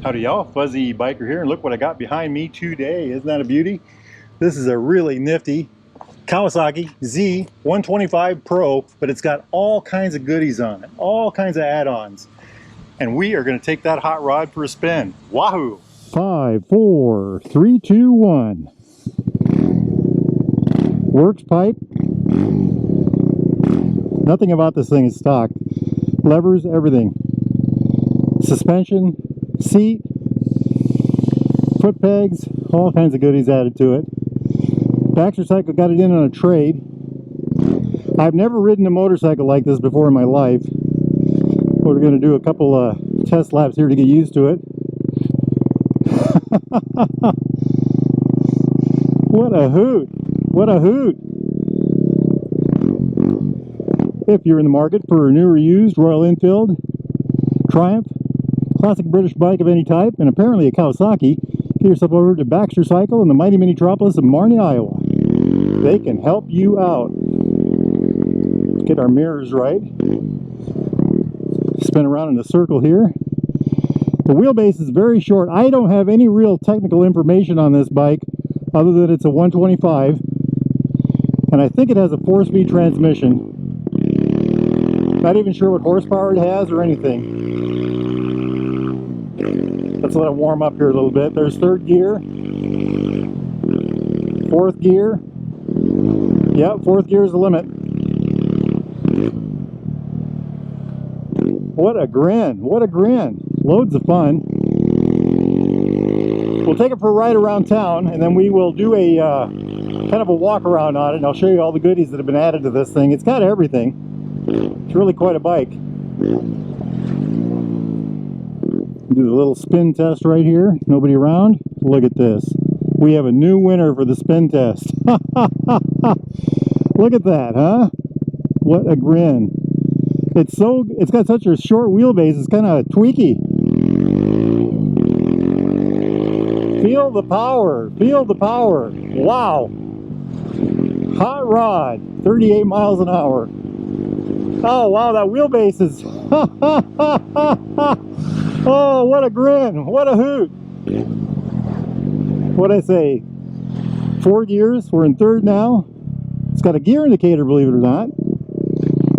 Howdy y'all, Fuzzy Biker here, and look what I got behind me today. Isn't that a beauty? This is a really nifty Kawasaki Z125 Pro, but it's got all kinds of goodies on it, all kinds of add-ons. And we are going to take that hot rod for a spin. Wahoo! 5, 4, 3, 2, 1. Works pipe. Nothing about this thing is stock. Levers, everything. Suspension, seat, foot pegs, all kinds of goodies added to it. Baxter Cycle got it in on a trade. I've never ridden a motorcycle like this before in my life. We're going to do a couple test laps here to get used to it. What a hoot! What a hoot! If you're in the market for a new or used Royal Enfield, Triumph, classic British bike of any type, and apparently a Kawasaki, get yourself over to Baxter Cycle in the mighty Minneapolis of Marnie, Iowa. They can help you out. Get our mirrors right. Spin around in a circle here. The wheelbase is very short. I don't have any real technical information on this bike other than it's a 125, and I think it has a 4-speed transmission. Not even sure what horsepower it has or anything. Let's let it warm up here a little bit. There's third gear, fourth gear. Yep, fourth gear is the limit. What a grin! What a grin! Loads of fun. We'll take it for a ride around town, and then we will do a kind of a walk around on it, and I'll show you all the goodies that have been added to this thing. It's got everything. It's really quite a bike. Do the little spin test right here. Nobody around. Look at this. We have a new winner for the spin test. Look at that, huh? What a grin. It's got such a short wheelbase, it's kind of tweaky. Feel the power. Feel the power. Wow. Hot rod. 38 miles an hour. Oh, wow, that wheelbase is... Oh, what a grin. What a hoot. What'd I say? 4 gears. We're in third now. It's got a gear indicator, believe it or not.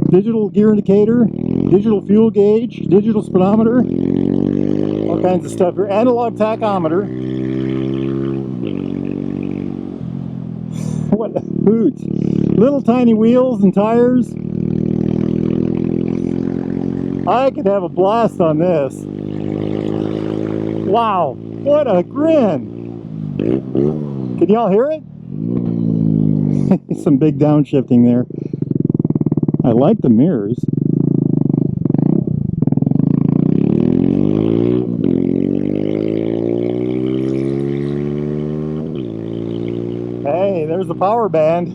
Digital gear indicator, digital fuel gauge, digital speedometer, all kinds of stuff here. Analog tachometer. What a hoot. Little tiny wheels and tires. I could have a blast on this. Wow, what a grin. Can y'all hear it? Some big downshifting there. I like the mirrors. Hey, there's the power band.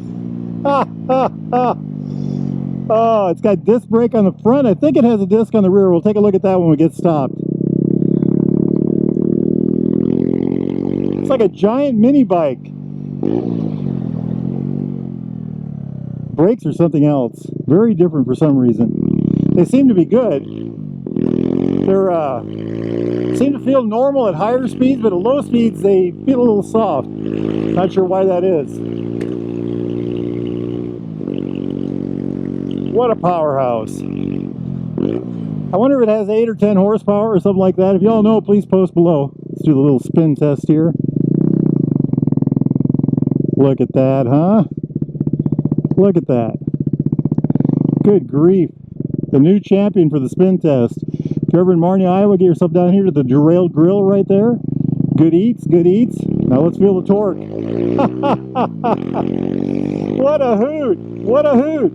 Oh, it's got disc brake on the front. I think it has a disc on the rear. We'll take a look at that when we get stopped. It's like a giant mini bike. Brakes are something else. Very different for some reason. They seem to be good. They're seem to feel normal at higher speeds, but at low speeds they feel a little soft. Not sure why that is. What a powerhouse. I wonder if it has 8 or 10 horsepower or something like that. If y'all know, please post below. Let's do the little spin test here. Look at that, huh? Look at that. Good grief. The new champion for the spin test. If you're ever in Marnie, Iowa, get yourself down here to the Derailed Grill right there. Good eats, good eats. Now let's feel the torque. What a hoot. What a hoot.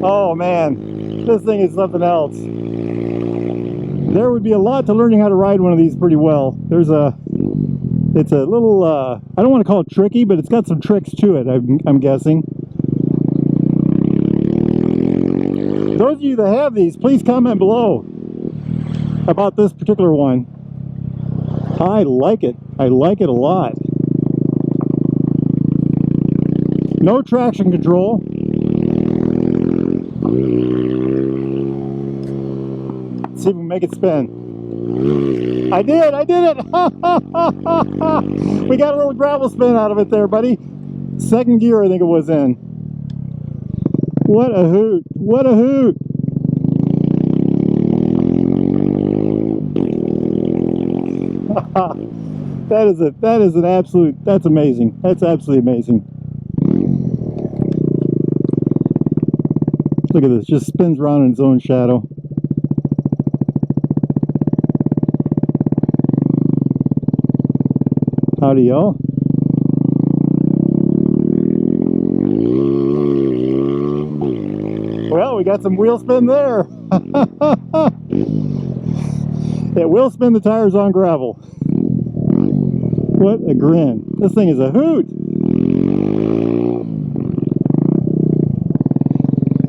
Oh man, this thing is something else. There would be a lot to learning how to ride one of these pretty well. It's a little, I don't want to call it tricky, but it's got some tricks to it, I'm guessing. Those of you that have these, please comment below about this particular one. I like it. I like it a lot. No traction control. Let's see if we can make it spin. I did it! We got a little gravel spin out of it there, buddy. Second gear, I think it was in. What a hoot! What a hoot! That is an absolute, that's amazing. That's absolutely amazing. Look at this, just spins around in its own shadow. Howdy, y'all. Well, we got some wheel spin there. It will spin the tires on gravel. What a grin. This thing is a hoot.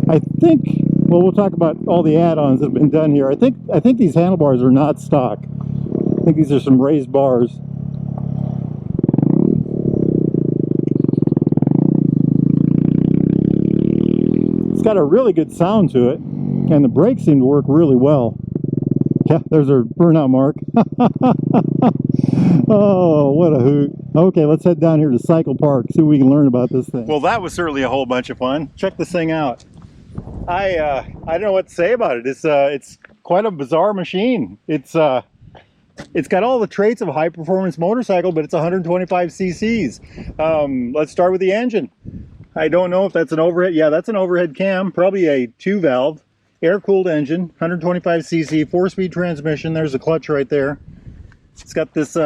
I think, well, we'll talk about all the add-ons that have been done here. I think these handlebars are not stock. I think these are some raised bars. It's got a really good sound to it, and the brakes seem to work really well. Yeah, there's our burnout mark. Oh, what a hoot. Okay, let's head down here to Cycle Park, see what we can learn about this thing. Well, that was certainly a whole bunch of fun. Check this thing out. I don't know what to say about it. It's quite a bizarre machine. It's got all the traits of a high-performance motorcycle, but it's 125 cc's. Let's start with the engine. I don't know if that's an overhead. Yeah, that's an overhead cam, probably a 2-valve, air-cooled engine, 125 cc, 4-speed transmission. There's a clutch right there. It's got this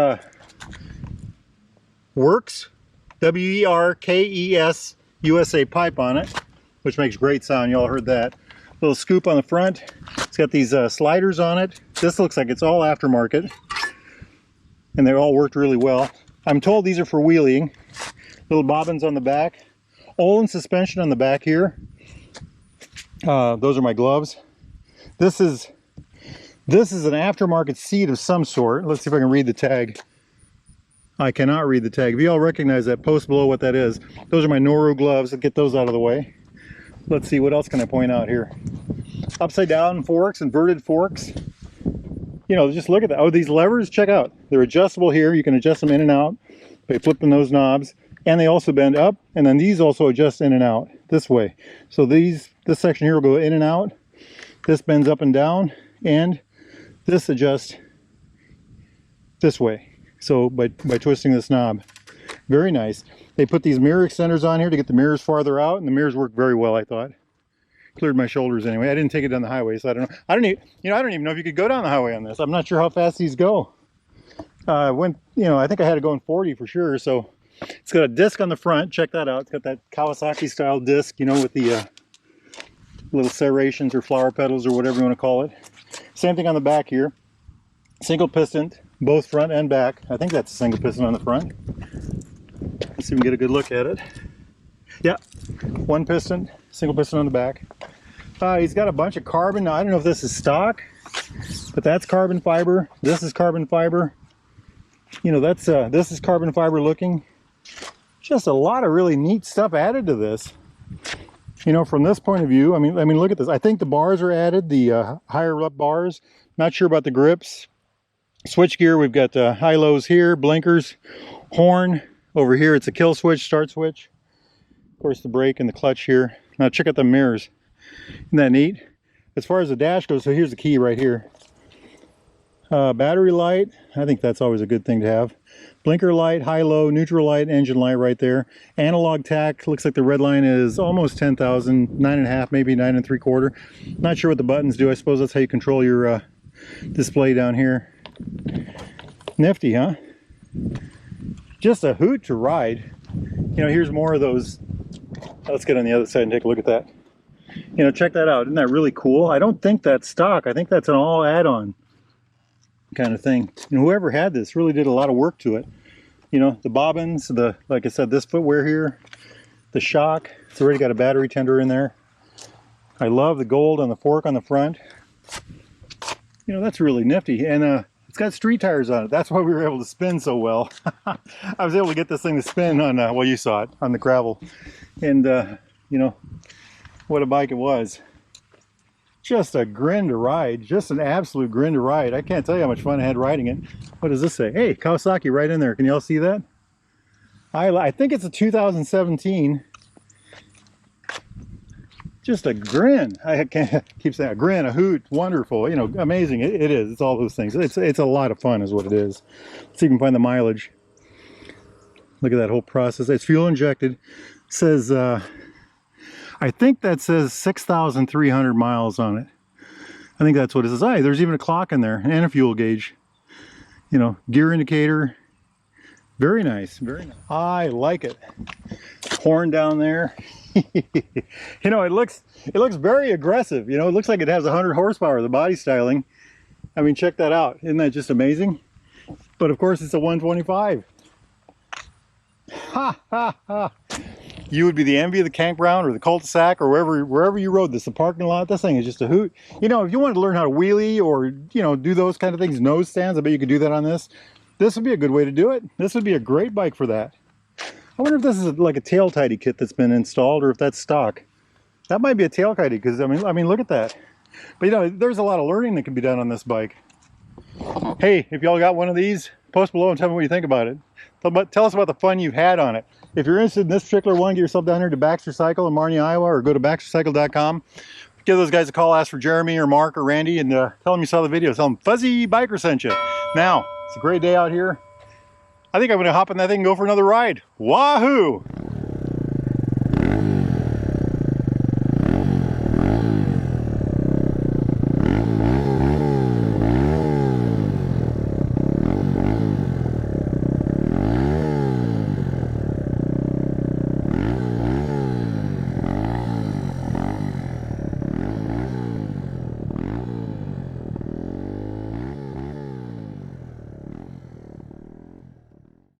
Works, W-E-R-K-E-S, USA pipe on it, which makes great sound. You all heard that. Little scoop on the front. It's got these sliders on it. This looks like it's all aftermarket, and they all worked really well. I'm told these are for wheeling. Little bobbins on the back. Olin suspension on the back here. Those are my gloves. This is an aftermarket seat of some sort. Let's see if I can read the tag. I cannot read the tag. If you all recognize that, post below what that is. Those are my Noru gloves. I'll get those out of the way. Let's see, what else can I point out here? Upside down forks, inverted forks. You know, just look at that. Oh, these levers, check out. They're adjustable here. You can adjust them in and out by flipping those knobs. And they also bend up, and then these also adjust in and out this way. So this section here will go in and out. This bends up and down, and this adjusts this way. So by twisting this knob. Very nice. They put these mirror extenders on here to get the mirrors farther out, and the mirrors work very well, I thought. Cleared my shoulders anyway. I didn't take it down the highway, so I don't know. I don't even know if you could go down the highway on this. I'm not sure how fast these go. I think I had to go in 40 for sure. So it's got a disc on the front. Check that out. It's got that Kawasaki style disc, you know, with the little serrations or flower petals or whatever you want to call it. Same thing on the back here. Single piston, both front and back. I think that's a single piston on the front. Let's see if we can get a good look at it. Yeah, one piston, single piston on the back. He's got a bunch of carbon. Now, I don't know if this is stock, but that's carbon fiber. This is carbon fiber. You know, this is carbon fiber looking. Just a lot of really neat stuff added to this. You know, from this point of view, I mean, look at this. I think the bars are added, the higher up bars. Not sure about the grips. Switch gear, we've got high lows here, blinkers, horn. Over here, it's a kill switch, start switch. Of course, the brake and the clutch here. Now check out the mirrors. Isn't that neat? As far as the dash goes, so here's the key right here. Battery light, I think that's always a good thing to have. Blinker light, high-low, neutral light, engine light right there. Analog tack, looks like the red line is almost 10,000, 9.5, maybe 9 3/4. Not sure what the buttons do. I suppose that's how you control your display down here. Nifty, huh? Just a hoot to ride. You know, here's more of those. Let's get on the other side and take a look at that. You know, check that out. Isn't that really cool? I don't think that's stock. I think that's an all add-on kind of thing. And whoever had this really did a lot of work to it. You know, the bobbins, like I said, this footwear here, the shock. It's already got a battery tender in there. I love the gold on the fork on the front. You know, that's really nifty. And it's got street tires on it. That's why we were able to spin so well. I was able to get this thing to spin on, well, you saw it, on the gravel. And, you know, what a bike it was. Just a grin to ride. Just an absolute grin to ride. I can't tell you how much fun I had riding it. What does this say? Hey, Kawasaki right in there. Can y'all see that? I think it's a 2017. Just a grin. I can't keep saying a grin, a hoot, wonderful, you know, amazing. It is. It's all those things. It's a lot of fun is what it is. Let's see if we can find the mileage. Look at that whole process. It's fuel injected. It says, I think that says 6,300 miles on it. I think that's what it says. Hey, there's even a clock in there and a fuel gauge. You know, gear indicator. Very nice, very nice. I like it. Horn down there. You know, it looks very aggressive. You know, it looks like it has 100 horsepower, the body styling. I mean, check that out. Isn't that just amazing? But of course, it's a 125. Ha ha ha. You would be the envy of the campground or the cul-de-sac or wherever you rode this, the parking lot. This thing is just a hoot. You know, if you wanted to learn how to wheelie or, you know, do those kind of things, nose stands, I bet you could do that on this. This would be a good way to do it. This would be a great bike for that. I wonder if this is like a tail tidy kit that's been installed or if that's stock. That might be a tail tidy because I mean, look at that. But you know, there's a lot of learning that can be done on this bike. Hey, if y'all got one of these, post below and tell me what you think about it. Tell us about the fun you've had on it. If you're interested in this particular one, get yourself down here to Baxter Cycle in Marnie, Iowa, or go to baxtercycle.com. Give those guys a call, ask for Jeremy or Mark or Randy, and tell them you saw the video. Tell them Fuzzy Biker sent you. Now, it's a great day out here. I think I'm going to hop in that thing and go for another ride. Wahoo!